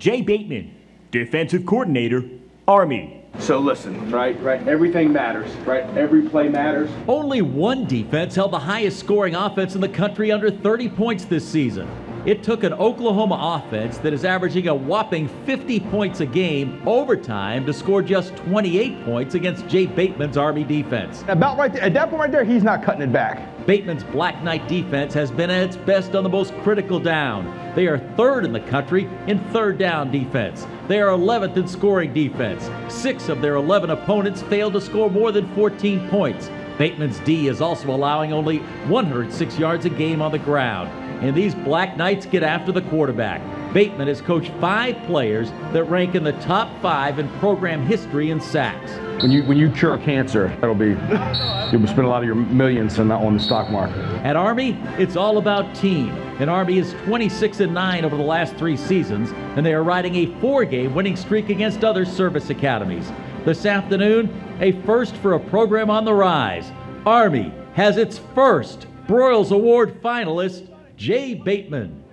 Bateman, defensive coordinator, Army. So listen, right, everything matters, right? Every play matters. Only one defense held the highest scoring offense in the country under 30 points this season. It took an Oklahoma offense that is averaging a whopping 50 points a game overtime to score just 28 points against Bateman's Army defense. About right there, at that point right there, he's not cutting it back. Bateman's Black Knight defense has been at its best on the most critical down. They are third in the country in third down defense. They are 11th in scoring defense. 6 of their 11 opponents failed to score more than 14 points. Bateman's D is also allowing only 106 yards a game on the ground. And these Black Knights get after the quarterback. Bateman has coached 5 players that rank in the top 5 in program history in sacks. When you cure cancer, you'll spend a lot of your millions on the stock market. At Army, it's all about team. And Army is 26-9 over the last 3 seasons, and they are riding a 4-game winning streak against other service academies. This afternoon, a first for a program on the rise. Army has its first Broyles Award finalist, Bateman.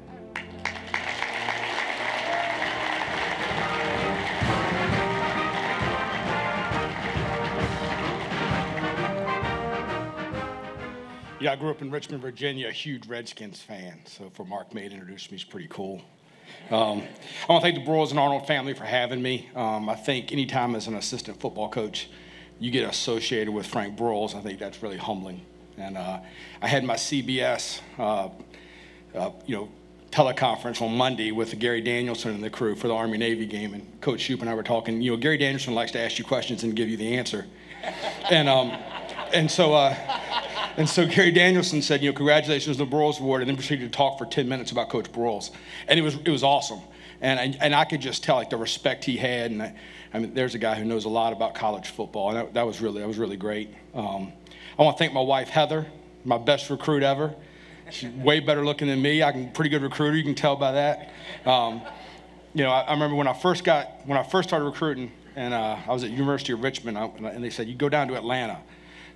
Yeah, I grew up in Richmond, Virginia, a huge Redskins fan. So for Mark May to introduce me is pretty cool. I want to thank the Broyles and Arnold family for having me. I think anytime as an assistant football coach, you get associated with Frank Broyles, I think that's really humbling. And I had my CBS teleconference on Monday with Gary Danielson and the crew for the Army-Navy game, and Coach Shoup and I were talking. Gary Danielson likes to ask you questions and give you the answer. And so Gary Danielson said, congratulations on the Broyles Award, and then proceeded to talk for 10 minutes about Coach Broyles. And it was awesome. And I could just tell the respect he had. And I mean, there's a guy who knows a lot about college football, and that was really great. I want to thank my wife, Heather, my best recruit ever. She's way better looking than me. I'm a pretty good recruiter. You can tell by that. I remember when I first started recruiting, and I was at University of Richmond, and they said, you go down to Atlanta.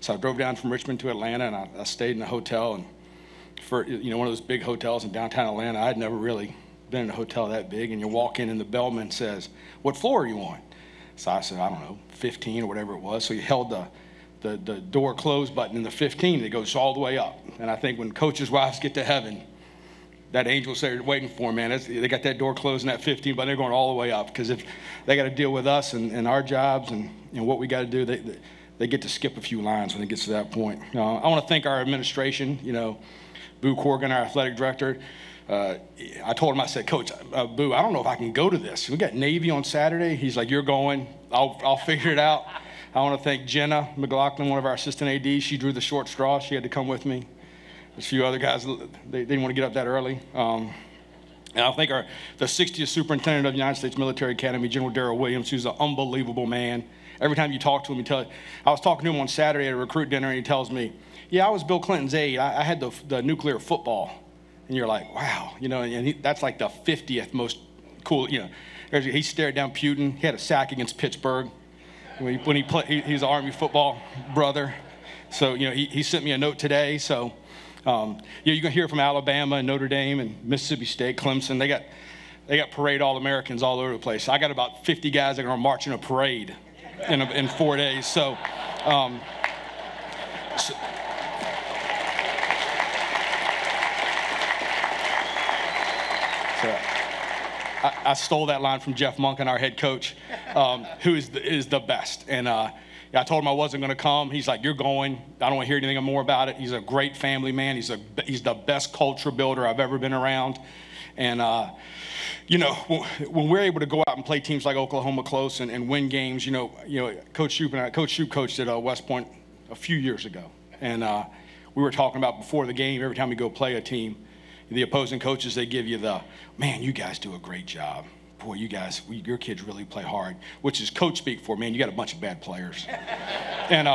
So I drove down from Richmond to Atlanta, and I stayed in a hotel, and for one of those big hotels in downtown Atlanta. I'd never really been in a hotel that big, and you walk in, and the bellman says, "What floor are you on?" So I said, I don't know, 15 or whatever it was. So he held the door close button in the 15, and it goes all the way up. And I think when coaches' wives get to heaven, that angel's there waiting for them, man. They got that door closed in that 15, but they're going all the way up, because if they got to deal with us and our jobs and what we got to do, they get to skip a few lines when it gets to that point. I want to thank our administration, Boo Corrigan, our athletic director. I told him, I said, Coach, Boo, I don't know if I can go to this. We got Navy on Saturday. He's like, you're going. I'll figure it out. I want to thank Jenna McLaughlin, one of our assistant ADs. She drew the short straw. She had to come with me. There's a few other guys, they didn't want to get up that early. And I think the 60th superintendent of the United States Military Academy, General Darrell Williams, who's an unbelievable man. Every time you talk to him, I was talking to him on Saturday at a recruit dinner, and he tells me, yeah, I was Bill Clinton's aide. I had the nuclear football. And you're like, wow, that's like the 50th most cool, He stared down Putin. He had a sack against Pittsburgh when he played. He's an Army football brother. So, he sent me a note today. So, you can hear from Alabama and Notre Dame and Mississippi State, Clemson. They got parade All-Americans all over the place. I got about 50 guys that are going to march in a parade in 4 days. So I stole that line from Jeff Monken, our head coach, who is the best. And I told him I wasn't going to come. He's like, you're going. I don't want to hear anything more about it. He's a great family man. He's the best culture builder I've ever been around. And, when we're able to go out and play teams like Oklahoma close and win games, Coach Shoup coached at West Point a few years ago. And we were talking about before the game, every time we go play a team, the opposing coaches, they give you man, you guys do a great job. Boy, your kids really play hard, which is coach speak for, man, you got a bunch of bad players. And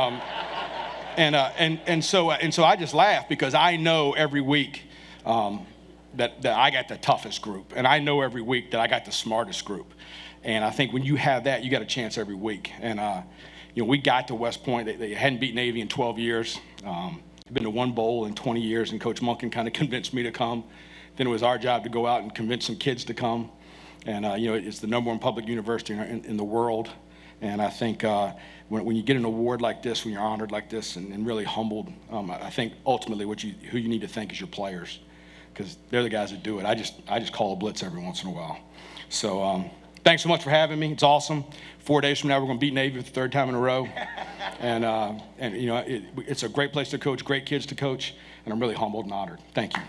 so I just laugh, because I know every week that I got the toughest group, and I know every week that I got the smartest group. And I think when you have that, you got a chance every week. And we got to West Point. They hadn't beat Navy in 12 years. Been to one bowl in 20 years, and Coach Monken kind of convinced me to come. Then it was our job to go out and convince some kids to come. And, it's the #1 public university in the world. And I think when you get an award like this, when you're honored like this and really humbled, I think ultimately who you need to thank is your players, because they're the guys that do it. I just call a blitz every once in a while. So thanks so much for having me. It's awesome. 4 days from now, we're going to beat Navy for the 3rd time in a row. And it's a great place to coach, great kids to coach, and I'm really humbled and honored. Thank you.